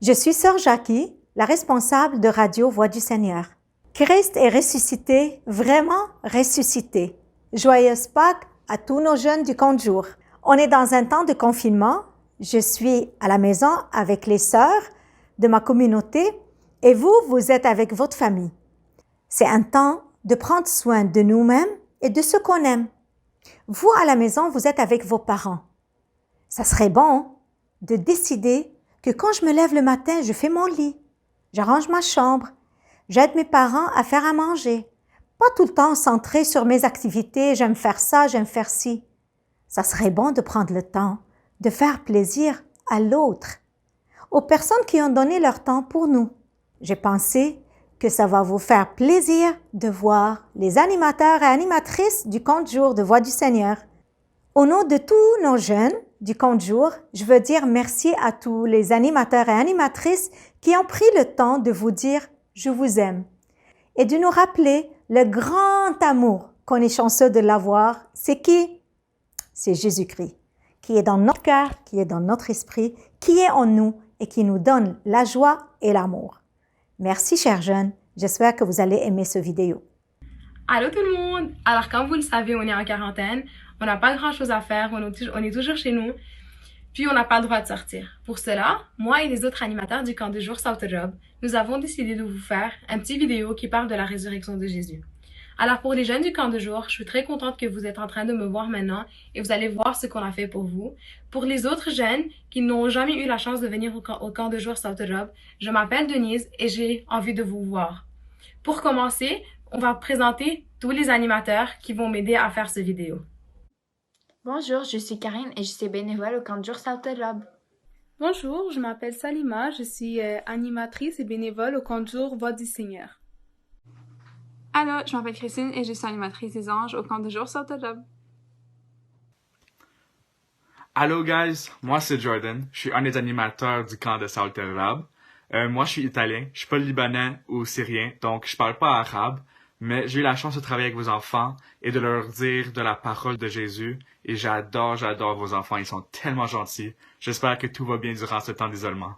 Je suis sœur Jackie, la responsable de Radio Voix du Seigneur. Christ est ressuscité, vraiment ressuscité. Joyeuse Pâques à tous nos jeunes du camp de jour. On est dans un temps de confinement. Je suis à la maison avec les sœurs de ma communauté et vous, vous êtes avec votre famille. C'est un temps de prendre soin de nous-mêmes et de ceux qu'on aime. Vous, à la maison, vous êtes avec vos parents. Ça serait bon de décider que quand je me lève le matin, je fais mon lit, j'arrange ma chambre, j'aide mes parents à faire à manger. Pas tout le temps centré sur mes activités, j'aime faire ça, j'aime faire ci. Ça serait bon de prendre le temps de faire plaisir à l'autre, aux personnes qui ont donné leur temps pour nous. J'ai pensé que ça va vous faire plaisir de voir les animateurs et animatrices du camp de jour de Voix du Seigneur. Au nom de tous nos jeunes du camp de jour, je veux dire merci à tous les animateurs et animatrices qui ont pris le temps de vous dire « Je vous aime » et de nous rappeler le grand amour qu'on est chanceux de l'avoir. C'est qui? C'est Jésus-Christ, qui est dans notre cœur, qui est dans notre esprit, qui est en nous et qui nous donne la joie et l'amour. Merci, chers jeunes. J'espère que vous allez aimer ce vidéo. Allô tout le monde! Alors comme vous le savez, on est en quarantaine, on n'a pas grand chose à faire, on est toujours chez nous, puis on n'a pas le droit de sortir. Pour cela, moi et les autres animateurs du camp de jour South Job, nous avons décidé de vous faire un petit vidéo qui parle de la résurrection de Jésus. Alors pour les jeunes du camp de jour, je suis très contente que vous êtes en train de me voir maintenant et vous allez voir ce qu'on a fait pour vous. Pour les autres jeunes qui n'ont jamais eu la chance de venir au camp de jour South Job, je m'appelle Denise et j'ai envie de vous voir. Pour commencer, on va présenter tous les animateurs qui vont m'aider à faire cette vidéo. Bonjour, je suis Karine et je suis bénévole au camp de jour South Job. Bonjour, je m'appelle Salima, je suis animatrice et bénévole au camp de jour Voix du Seigneur. Allô, je m'appelle Christine et je suis animatrice des anges au camp de jour South Job. Allô guys, moi c'est Jordan, je suis un des animateurs du camp de South Job. Moi je suis italien, je suis pas libanais ou syrien, donc je parle pas arabe, mais j'ai eu la chance de travailler avec vos enfants et de leur dire de la parole de Jésus et j'adore vos enfants, ils sont tellement gentils. J'espère que tout va bien durant ce temps d'isolement.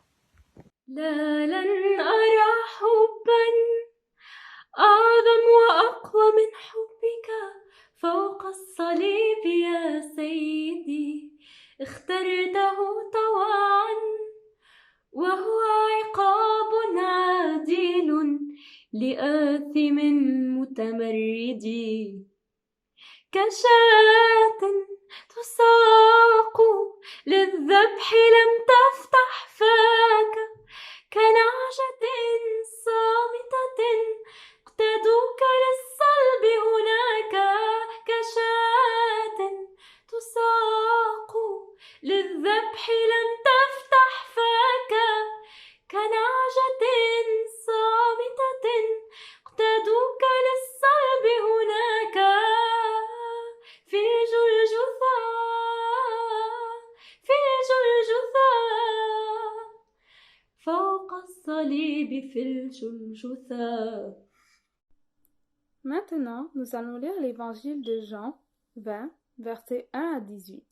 أعظم وأقوى من حبك فوق الصليب يا سيدي اخترته طوعا وهو عقاب عادل لآثم متمرد كشاة تساق للذبح لم تفتح فاك كنعجة صامتة اقتدوك للصلب هناك كشاة تساق للذبح لم تفتح فاك كنعجة صامتة اقتدوك للصلب هناك في جلجثة في جلجثة فوق الصليب في الجلجثة. Maintenant, nous allons lire l'évangile de Jean 20, versets 1 à 18,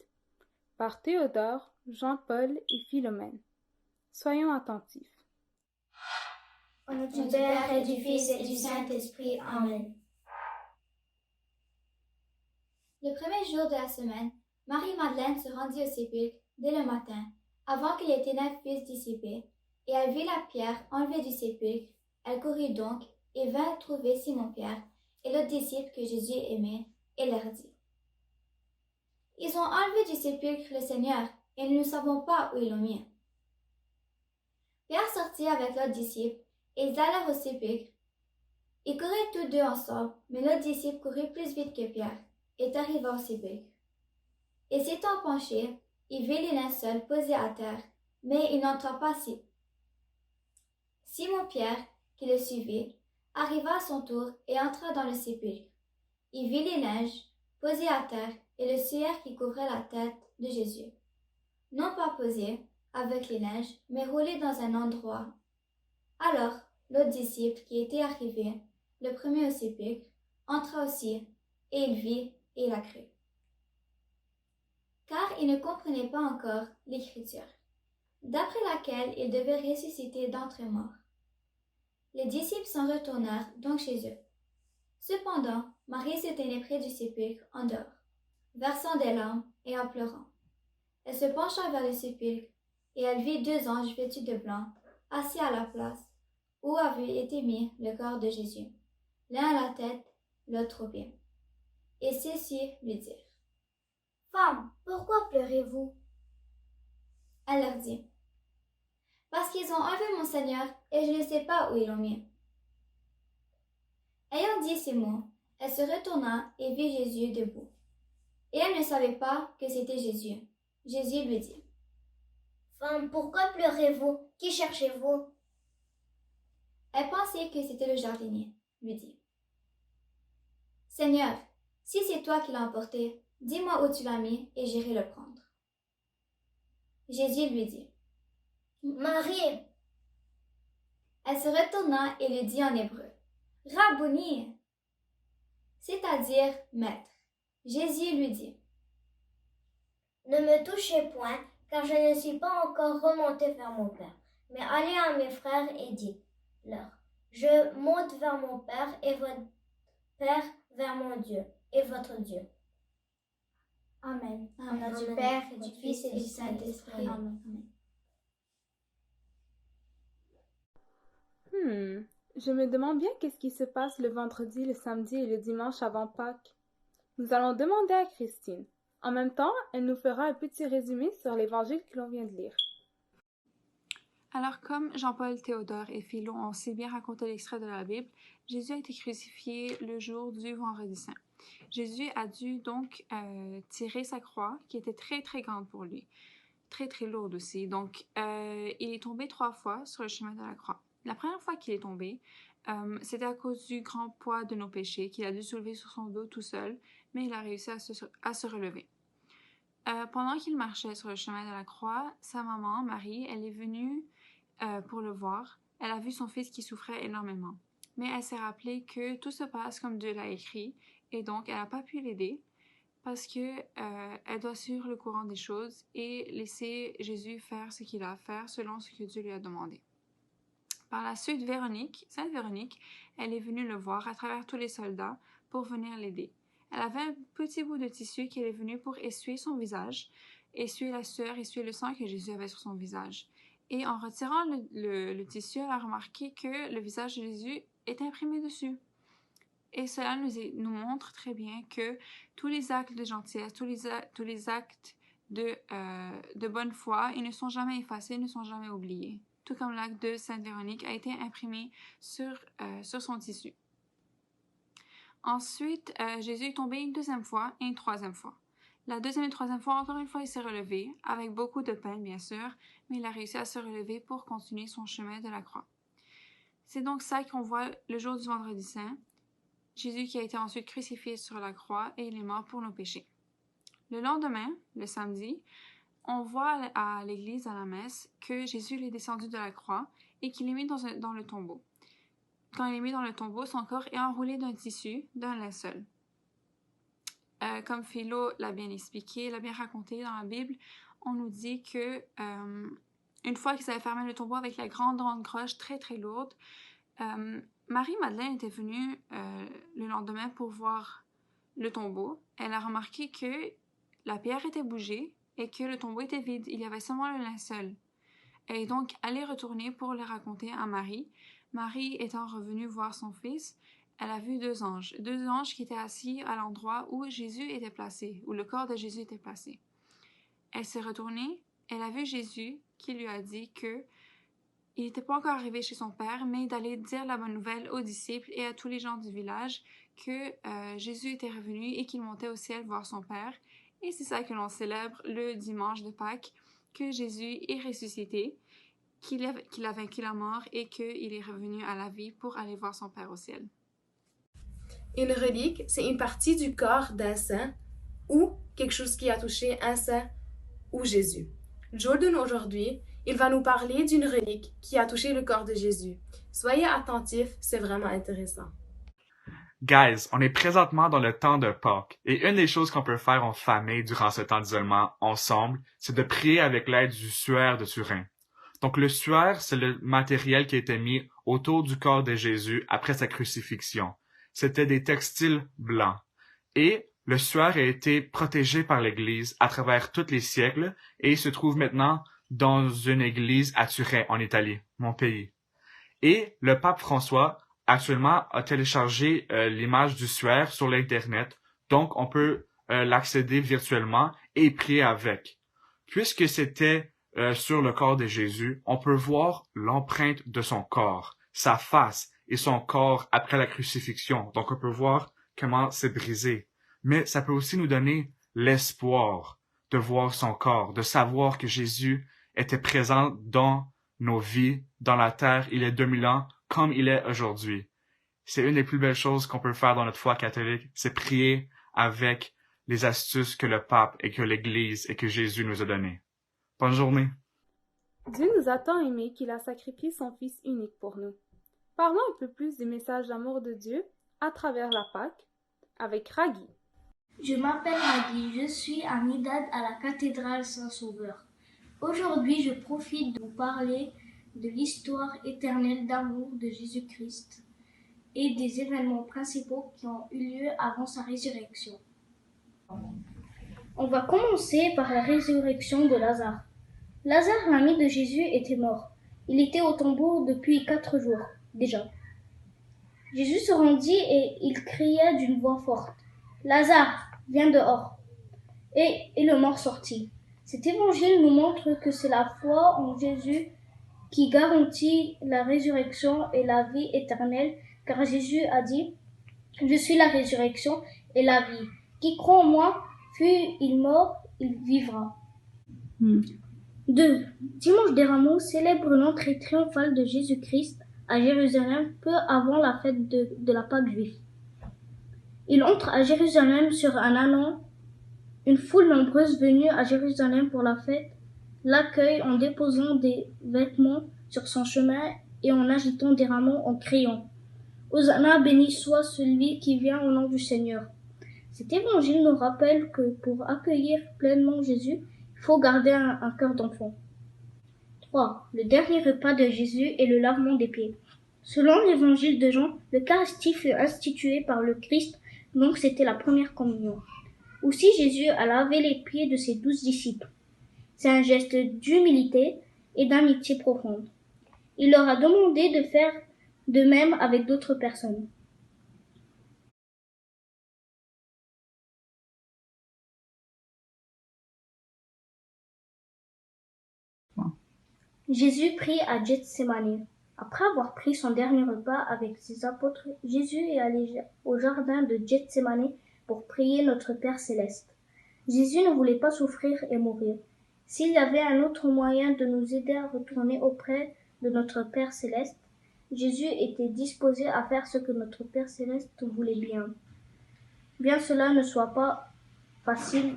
par Théodore, Jean-Paul et Philomène. Soyons attentifs. Au nom du Père et du Fils et du Saint-Esprit. Amen. Le premier jour de la semaine, Marie-Madeleine se rendit au sépulcre dès le matin, avant que les ténèbres fussent dissipées, et elle vit la pierre enlevée du sépulcre. Elle courut donc et vint trouver Simon-Pierre et l'autre disciple que Jésus aimait, et leur dit: Ils ont enlevé du sépulcre le Seigneur, et nous ne savons pas où ils l'ont mis. Pierre sortit avec l'autre disciple, et ils allèrent au sépulcre. Ils couraient tous deux ensemble, mais l'autre disciple courut plus vite que Pierre, et arriva au sépulcre. Et s'étant penché, il vit les linceuls posés à terre, mais il n'entra pas si. Simon-Pierre, qui le suivait, arriva à son tour et entra dans le sépulcre. Il vit les linges posés à terre et le suaire qui couvrait la tête de Jésus. Non pas posés avec les linges, mais roulés dans un endroit. Alors, l'autre disciple qui était arrivé, le premier au sépulcre, entra aussi, et il vit et il a cru. Car il ne comprenait pas encore l'Écriture, d'après laquelle il devait ressusciter d'entre morts. Les disciples s'en retournèrent donc chez eux. Cependant, Marie se tenait près du sépulcre en dehors, versant des larmes et en pleurant. Elle se pencha vers le sépulcre et elle vit 2 anges vêtus de blanc, assis à la place où avait été mis le corps de Jésus, l'un à la tête, l'autre aux pieds. Et ceux-ci lui dirent: Femmes, pourquoi pleurez-vous? Elle leur dit: Parce qu'ils ont enlevé mon Seigneur et je ne sais pas où ils l'ont mis. Ayant dit ces mots, elle se retourna et vit Jésus debout. Et elle ne savait pas que c'était Jésus. Jésus lui dit: Femme, pourquoi pleurez-vous? Qui cherchez-vous? Elle pensait que c'était le jardinier, lui dit: Seigneur, si c'est toi qui l'as emporté, dis-moi où tu l'as mis et j'irai le prendre. Jésus lui dit: Marie! Elle se retourna et lui dit en hébreu: Rabboni! C'est-à-dire maître. Jésus lui dit: Ne me touchez point, car je ne suis pas encore remonté vers mon Père, mais allez à mes frères et dites-leur: Je monte vers mon Père et votre Père, vers mon Dieu et votre Dieu. Amen. Au nom du Père et du Fils et du Saint-Esprit. Amen. Je me demande bien qu'est-ce qui se passe le vendredi, le samedi et le dimanche avant Pâques. Nous allons demander à Christine. En même temps, elle nous fera un petit résumé sur l'évangile que l'on vient de lire. Alors, comme Jean-Paul, Théodore et Philo ont si bien raconté l'extrait de la Bible, Jésus a été crucifié le jour du Vendredi Saint. Jésus a dû donc tirer sa croix, qui était très très grande pour lui, très très lourde aussi. Donc, il est tombé 3 fois sur le chemin de la croix. La première fois qu'il est tombé, c'était à cause du grand poids de nos péchés qu'il a dû soulever sur son dos tout seul, mais il a réussi à se relever. Pendant qu'il marchait sur le chemin de la croix, sa maman, Marie, elle est venue pour le voir. Elle a vu son fils qui souffrait énormément. Mais elle s'est rappelée que tout se passe comme Dieu l'a écrit, et donc elle n'a pas pu l'aider parce que elle doit suivre le courant des choses et laisser Jésus faire ce qu'il a à faire selon ce que Dieu lui a demandé. Par la suite, Sainte Véronique, elle est venue le voir à travers tous les soldats pour venir l'aider. Elle avait un petit bout de tissu qu'elle est venue pour essuyer son visage, essuyer la sueur, essuyer le sang que Jésus avait sur son visage. Et en retirant le tissu, elle a remarqué que le visage de Jésus est imprimé dessus. Et cela nous montre très bien que tous les actes de gentillesse, tous les actes de bonne foi, ils ne sont jamais effacés, ils ne sont jamais oubliés. Tout comme l'acte de Sainte Véronique a été imprimé sur son tissu. Ensuite, Jésus est tombé une 2e fois et une 3e fois. La 2e et 3e fois, encore une fois, il s'est relevé, avec beaucoup de peine bien sûr, mais il a réussi à se relever pour continuer son chemin de la croix. C'est donc ça qu'on voit le jour du Vendredi Saint, Jésus qui a été ensuite crucifié sur la croix et il est mort pour nos péchés. Le lendemain, le samedi, on voit à l'église, à la messe, que Jésus est descendu de la croix et qu'il est mis dans le tombeau. Quand il est mis dans le tombeau, son corps est enroulé d'un tissu, d'un linceul. Comme Philo l'a bien expliqué, l'a bien raconté dans la Bible, on nous dit que une fois qu'ils avaient fermé le tombeau avec la grande croche très très lourde, Marie-Madeleine était venue le lendemain pour voir le tombeau. Elle a remarqué que la pierre était bougée et que le tombeau était vide. Il y avait seulement le linceul. Elle est donc allée retourner pour le raconter à Marie. Marie étant revenue voir son fils, elle a vu 2 anges qui étaient assis à l'endroit où Jésus était placé, où le corps de Jésus était placé. Elle s'est retournée, elle a vu Jésus qui lui a dit que il n'était pas encore arrivé chez son père, mais d'aller dire la bonne nouvelle aux disciples et à tous les gens du village que Jésus était revenu et qu'il montait au ciel voir son père. Et c'est ça que l'on célèbre le dimanche de Pâques, que Jésus est ressuscité, qu'il a vaincu la mort et qu'il est revenu à la vie pour aller voir son père au ciel. Une relique, c'est une partie du corps d'un saint ou quelque chose qui a touché un saint ou Jésus. Jordan, aujourd'hui, il va nous parler d'une relique qui a touché le corps de Jésus. Soyez attentifs, c'est vraiment intéressant. Guys, on est présentement dans le temps de Pâques, et une des choses qu'on peut faire en famille durant ce temps d'isolement ensemble, c'est de prier avec l'aide du suaire de Turin. Donc le suaire, c'est le matériel qui a été mis autour du corps de Jésus après sa crucifixion. C'était des textiles blancs. Et le suaire a été protégé par l'Église à travers tous les siècles et il se trouve maintenant dans une église à Turin, en Italie, mon pays. Et le pape François, actuellement, a téléchargé l'image du suaire sur l'Internet, donc on peut l'accéder virtuellement et prier avec. Puisque c'était sur le corps de Jésus, on peut voir l'empreinte de son corps, sa face et son corps après la crucifixion. Donc on peut voir comment c'est brisé. Mais ça peut aussi nous donner l'espoir de voir son corps, de savoir que Jésus était présent dans nos vies, dans la terre, il y a 2000 ans, comme il est aujourd'hui. C'est une des plus belles choses qu'on peut faire dans notre foi catholique, c'est prier avec les astuces que le pape et que l'Église et que Jésus nous a données. Bonne journée. Dieu nous a tant aimés qu'il a sacrifié son Fils unique pour nous. Parlons un peu plus du message d'amour de Dieu à travers la Pâque avec Raghi. Je m'appelle Raghi, je suis à Nidad à la cathédrale Saint-Sauveur. Aujourd'hui, je profite de vous parler de l'histoire éternelle d'amour de Jésus-Christ et des événements principaux qui ont eu lieu avant sa résurrection. On va commencer par la résurrection de Lazare. Lazare, l'ami de Jésus, était mort. Il était au tombeau depuis 4 jours, déjà. Jésus se rendit et il cria d'une voix forte, « Lazare, viens dehors !» Et le mort sortit. Cet évangile nous montre que c'est la foi en Jésus qui garantit la résurrection et la vie éternelle, car Jésus a dit « Je suis la résurrection et la vie. Qui croit en moi, fût-il mort, il vivra. » 2. Dimanche des Rameaux célèbre l'entrée triomphale de Jésus-Christ à Jérusalem peu avant la fête de la Pâque juive. Il entre à Jérusalem sur un ânon. Une foule nombreuse venue à Jérusalem pour la fête l'accueille en déposant des vêtements sur son chemin et en agitant des rameaux en criant « Hosanna, béni soit celui qui vient au nom du Seigneur ». Cet évangile nous rappelle que pour accueillir pleinement Jésus, il faut garder un cœur d'enfant. 3. Le dernier repas de Jésus est le lavement des pieds. Selon l'évangile de Jean, l'Eucharistie fut instituée par le Christ, donc c'était la première communion. Aussi Jésus a lavé les pieds de ses 12 disciples. C'est un geste d'humilité et d'amitié profonde. Il leur a demandé de faire de même avec d'autres personnes. Jésus prie à Gethsémani. Après avoir pris son dernier repas avec ses apôtres, Jésus est allé au jardin de Gethsémani pour prier notre Père céleste. Jésus ne voulait pas souffrir et mourir. S'il y avait un autre moyen de nous aider à retourner auprès de notre Père céleste, Jésus était disposé à faire ce que notre Père céleste voulait bien. Bien cela ne soit pas facile,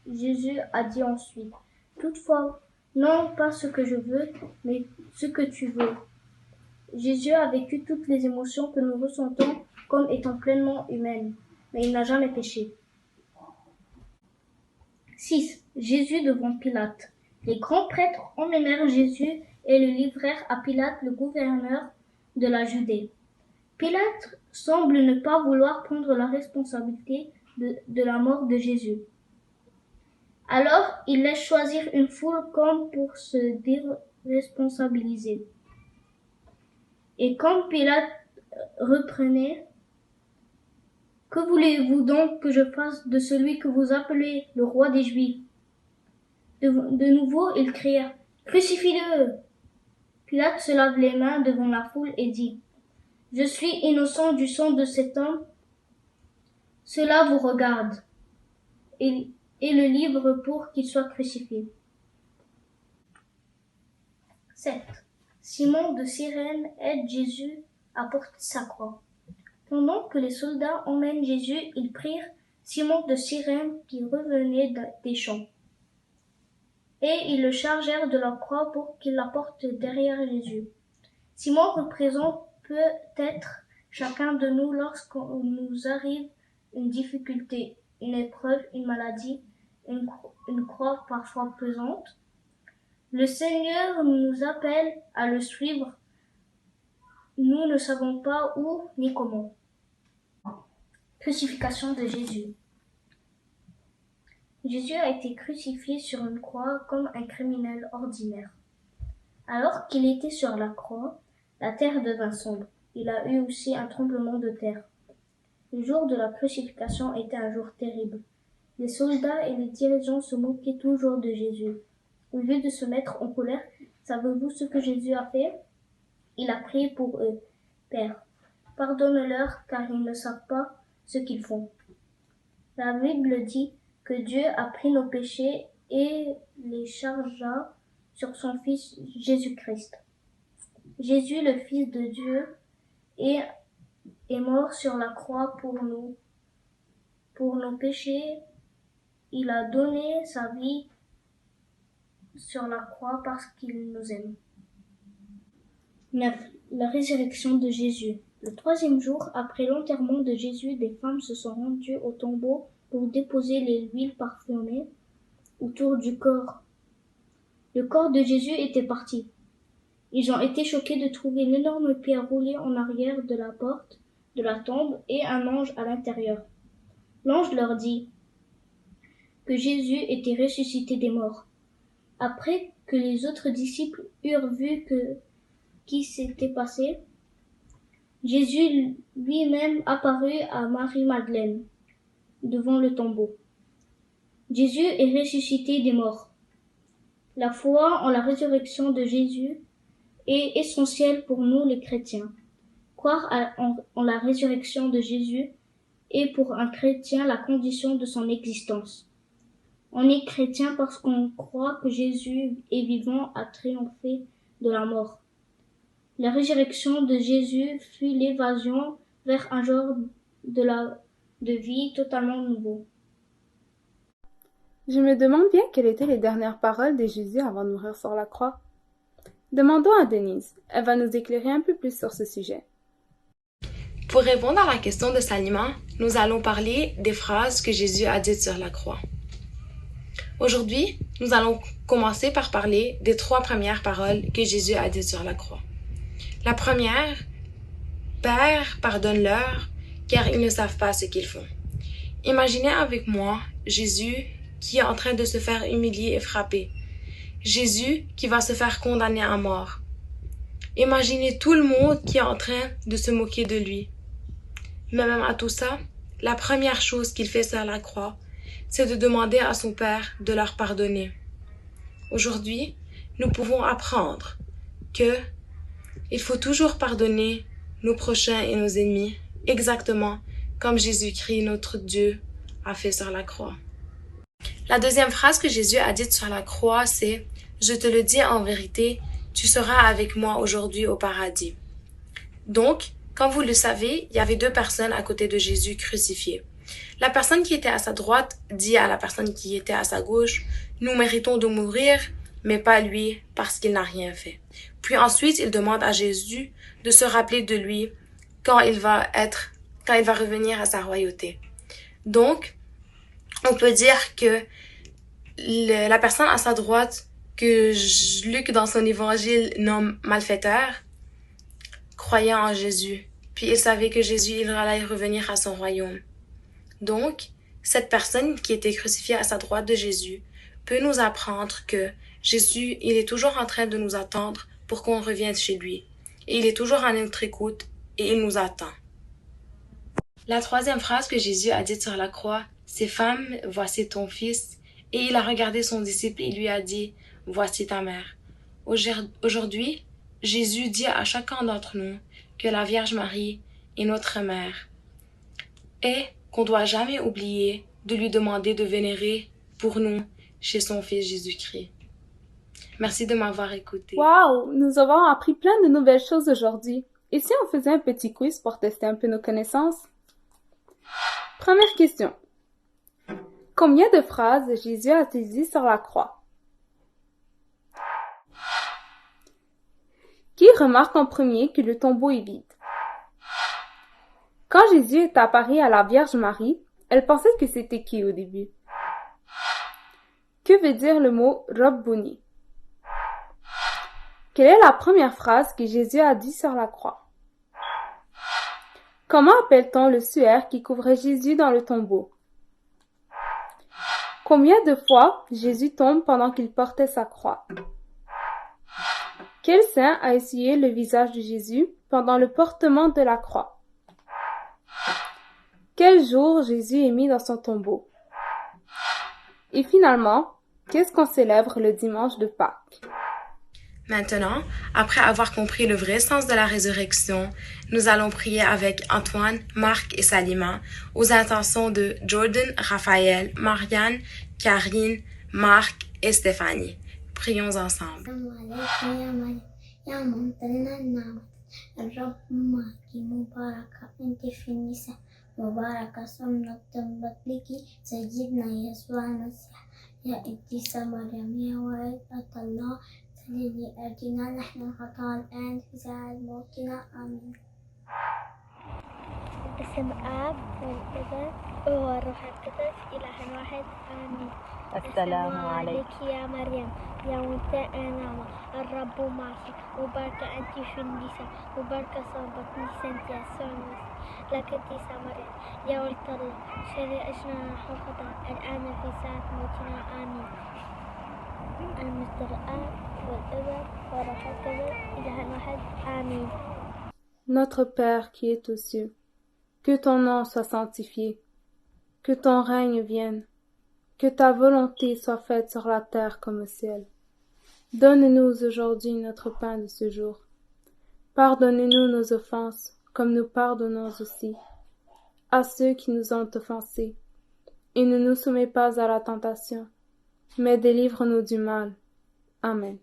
Jésus a dit ensuite, « Toutefois, non pas ce que je veux, mais ce que tu veux. » Jésus a vécu toutes les émotions que nous ressentons comme étant pleinement humaines, mais il n'a jamais péché. 6. Jésus devant Pilate. Les grands prêtres emmenèrent Jésus et le livrèrent à Pilate, le gouverneur de la Judée. Pilate semble ne pas vouloir prendre la responsabilité de la mort de Jésus. Alors, il laisse choisir une foule comme pour se déresponsabiliser. Et quand Pilate reprenait, « Que voulez-vous donc que je fasse de celui que vous appelez le roi des Juifs ?» De nouveau, il cria, « Crucifie-le !» Pilate se lave les mains devant la foule et dit, « Je suis innocent du sang de cet homme. Cela vous regarde. » Et le livre pour qu'il soit crucifié. 7. Simon de Cyrène aide Jésus à porter sa croix. Pendant que les soldats emmènent Jésus, ils prirent Simon de Cyrène qui revenait des champs. Et ils le chargèrent de leur croix pour qu'il la porte derrière Jésus. Simon représente peut-être Chacun de nous, lorsqu'on nous arrive une difficulté, une épreuve, une maladie, une croix parfois pesante, le Seigneur nous appelle à le suivre. Nous ne savons pas où ni comment. Crucifixion de Jésus. Jésus a été crucifié sur une croix comme un criminel ordinaire. Alors qu'il était sur la croix, la terre devint sombre. Il a eu aussi un tremblement de terre. Le jour de la crucifixion était un jour terrible. Les soldats et les dirigeants se moquaient toujours de Jésus. Au lieu de se mettre en colère, savez-vous ce que Jésus a fait? Il a prié pour eux. Père, pardonne-leur car ils ne savent pas ce qu'ils font. La Bible dit que Dieu a pris nos péchés et les chargea sur son Fils Jésus-Christ. Jésus, le Fils de Dieu, est mort sur la croix pour nous. Pour nos péchés, il a donné sa vie sur la croix parce qu'il nous aime. 9. La résurrection de Jésus. Le 3e jour, après l'enterrement de Jésus, des femmes se sont rendues au tombeau pour déposer les huiles parfumées autour du corps. Le corps de Jésus était parti. Ils ont été choqués de trouver une énorme pierre roulée en arrière de la porte de la tombe et un ange à l'intérieur. L'ange leur dit que Jésus était ressuscité des morts. Après que les autres disciples eurent vu qui s'était passé, Jésus lui-même apparut à Marie-Madeleine devant le tombeau. Jésus est ressuscité des morts. La foi en la résurrection de Jésus est essentielle pour nous les chrétiens. Croire en la résurrection de Jésus est pour un chrétien la condition de son existence. On est chrétien parce qu'on croit que Jésus est vivant, a triomphé de la mort. La résurrection de Jésus fut l'évasion vers un genre de vie totalement nouveau. Je me demande bien quelles étaient les dernières paroles de Jésus avant de mourir sur la croix. Demandons à Denise, elle va nous éclairer un peu plus sur ce sujet. Pour répondre à la question de s'aliment, nous allons parler des phrases que Jésus a dites sur la croix. Aujourd'hui, nous allons commencer par parler des 3 premières paroles que Jésus a dites sur la croix. La première, « Père, pardonne-leur, car ils ne savent pas ce qu'ils font. » Imaginez avec moi Jésus qui est en train de se faire humilier et frapper. Jésus qui va se faire condamner à mort. Imaginez tout le monde qui est en train de se moquer de lui. Mais même à tout ça, la première chose qu'il fait sur la croix, c'est de demander à son Père de leur pardonner. Aujourd'hui, nous pouvons apprendre que il faut toujours pardonner nos prochains et nos ennemis, exactement comme Jésus-Christ, notre Dieu, a fait sur la croix. La deuxième phrase que Jésus a dite sur la croix, c'est « Je te le dis en vérité, tu seras avec moi aujourd'hui au paradis. » Donc, comme vous le savez, il y avait 2 personnes à côté de Jésus crucifiées. La personne qui était à sa droite dit à la personne qui était à sa gauche « Nous méritons de mourir, mais pas lui, parce qu'il n'a rien fait. » Puis ensuite, il demande à Jésus de se rappeler de lui quand il va revenir à sa royauté. Donc, on peut dire que la personne à sa droite, que Luc dans son évangile nomme malfaiteur, croyait en Jésus. Puis il savait que Jésus, il allait revenir à son royaume. Donc, cette personne qui était crucifiée à sa droite de Jésus peut nous apprendre que Jésus, il est toujours en train de nous attendre pour qu'on revienne chez lui. Et il est toujours à notre écoute et il nous attend. La 3e phrase que Jésus a dite sur la croix, c'est « Femme, voici ton fils ». Et il a regardé son disciple et lui a dit « Voici ta mère ». Aujourd'hui, Jésus dit à chacun d'entre nous que la Vierge Marie est notre mère et qu'on ne doit jamais oublier de lui demander de vénérer pour nous chez son Fils Jésus-Christ. Merci de m'avoir écouté. Wow! Nous avons appris plein de nouvelles choses aujourd'hui. Et si on faisait un petit quiz pour tester un peu nos connaissances? Première question. Combien de phrases Jésus a dit sur la croix? Qui remarque en premier que le tombeau est vide? Quand Jésus est apparu à la Vierge Marie, elle pensait que c'était qui au début? Que veut dire le mot Rabboni? Quelle est la première phrase que Jésus a dit sur la croix? Comment appelle-t-on le suaire qui couvrait Jésus dans le tombeau? Combien de fois Jésus tombe pendant qu'il portait sa croix? Quel saint a essuyé le visage de Jésus pendant le portement de la croix? Quel jour Jésus est mis dans son tombeau? Et finalement, qu'est-ce qu'on célèbre le dimanche de Pâques? Maintenant, après avoir compris le vrai sens de la résurrection, nous allons prier avec Antoine, Marc et Salima aux intentions de Jordan, Raphaël, Marianne, Karine, Marc et Stéphanie. Prions ensemble. الذي أرجنا نحن الخطأ الآن في ساعة موتنا آمين. باسم آب والابن والروح القدس إله واحد آمين. السلام عليك يا مريم يا منتهى النعمة الرب معك مباركة أنت في النساء مباركة صوبك نسانت يسوع المسيح لك تيسا مريم يا ولد الله شري أجنا نحن الخطأ الآن في ساعة موتنا آمين. Notre Père qui es aux cieux, que ton nom soit sanctifié, que ton règne vienne, que ta volonté soit faite sur la terre comme au ciel. Donne-nous aujourd'hui notre pain de ce jour. Pardonnez-nous nos offenses, comme nous pardonnons aussi à ceux qui nous ont offensés. Et ne nous soumets pas à la tentation, mais délivre-nous du mal. Amen.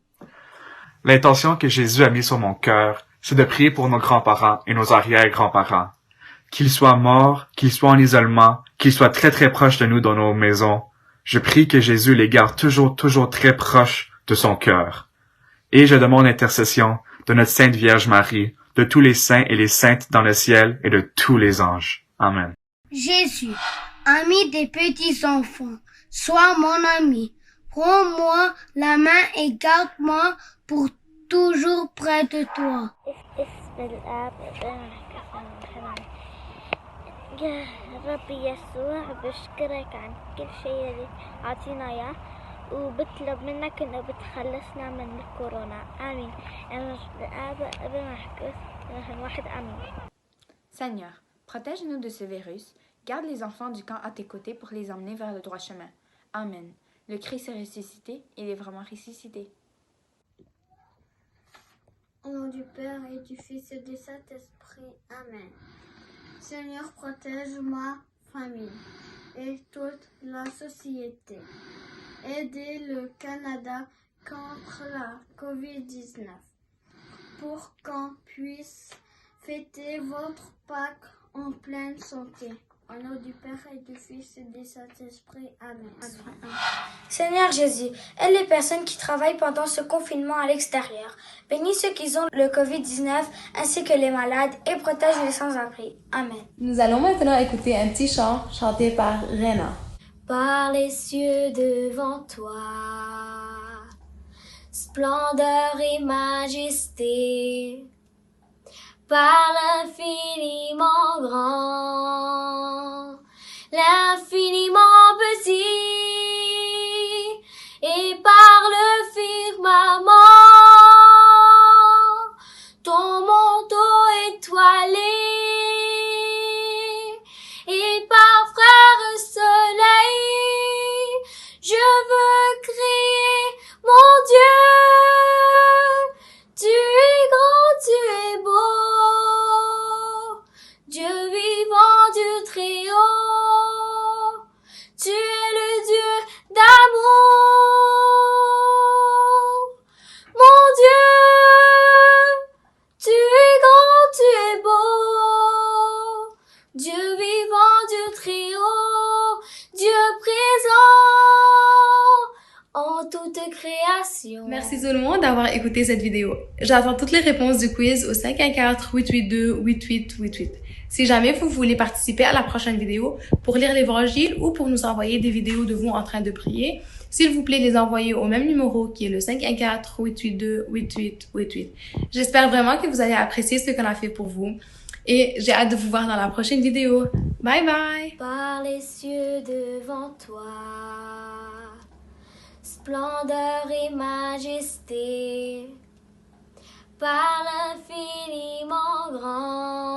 L'intention que Jésus a mise sur mon cœur, c'est de prier pour nos grands-parents et nos arrière-grands-parents. Qu'ils soient morts, qu'ils soient en isolement, qu'ils soient très très proches de nous dans nos maisons. Je prie que Jésus les garde toujours très proches de son cœur. Et je demande l'intercession de notre Sainte Vierge Marie, de tous les saints et les saintes dans le ciel et de tous les anges. Amen. Jésus, ami des petits enfants, sois mon ami. Prends-moi la main et garde-moi pour toujours près de toi. يا ربي يسوع بشكرك عن كل شيء اللي عطينا اياه وبطلب منك انه بتخلصنا من الكورونا امين. Seigneur, protège-nous de ce virus, garde les enfants du camp à tes côtés pour les emmener vers le droit chemin. Amen. Le Christ est ressuscité, il est vraiment ressuscité. Au nom du Père et du Fils et du Saint-Esprit. Amen. Seigneur, protège ma famille et toute la société. Aidez le Canada contre la COVID-19 pour qu'on puisse fêter votre Pâques en pleine santé. Au nom du Père et du Fils et du Saint-Esprit. Amen. Seigneur Jésus, aide les personnes qui travaillent pendant ce confinement à l'extérieur. Bénis ceux qui ont le COVID-19 ainsi que les malades et protège les sans-abri. Amen. Nous allons maintenant écouter un petit chant chanté par Rena. Par les cieux devant toi, splendeur et majesté, par l'infiniment grand, l'infiniment petit, et par le firmament, ton manteau étoilé, et par frère soleil, je veux crier, mon Dieu, tu es grand, tu es beau. Dieu vivant, Dieu très haut, tu es le Dieu d'amour. Mon Dieu, tu es grand, tu es beau. Dieu vivant, Dieu très haut, Dieu présent en toute création. Merci tout le monde d'avoir écouté cette vidéo. J'attends toutes les réponses du quiz au 514-882-8888. Si jamais vous voulez participer à la prochaine vidéo pour lire l'évangile ou pour nous envoyer des vidéos de vous en train de prier, s'il vous plaît, les envoyer au même numéro qui est le 514-882-8888. J'espère vraiment que vous allez apprécier ce qu'on a fait pour vous et j'ai hâte de vous voir dans la prochaine vidéo. Bye bye! Par les cieux devant toi, splendeur et majesté, par l'infiniment grand.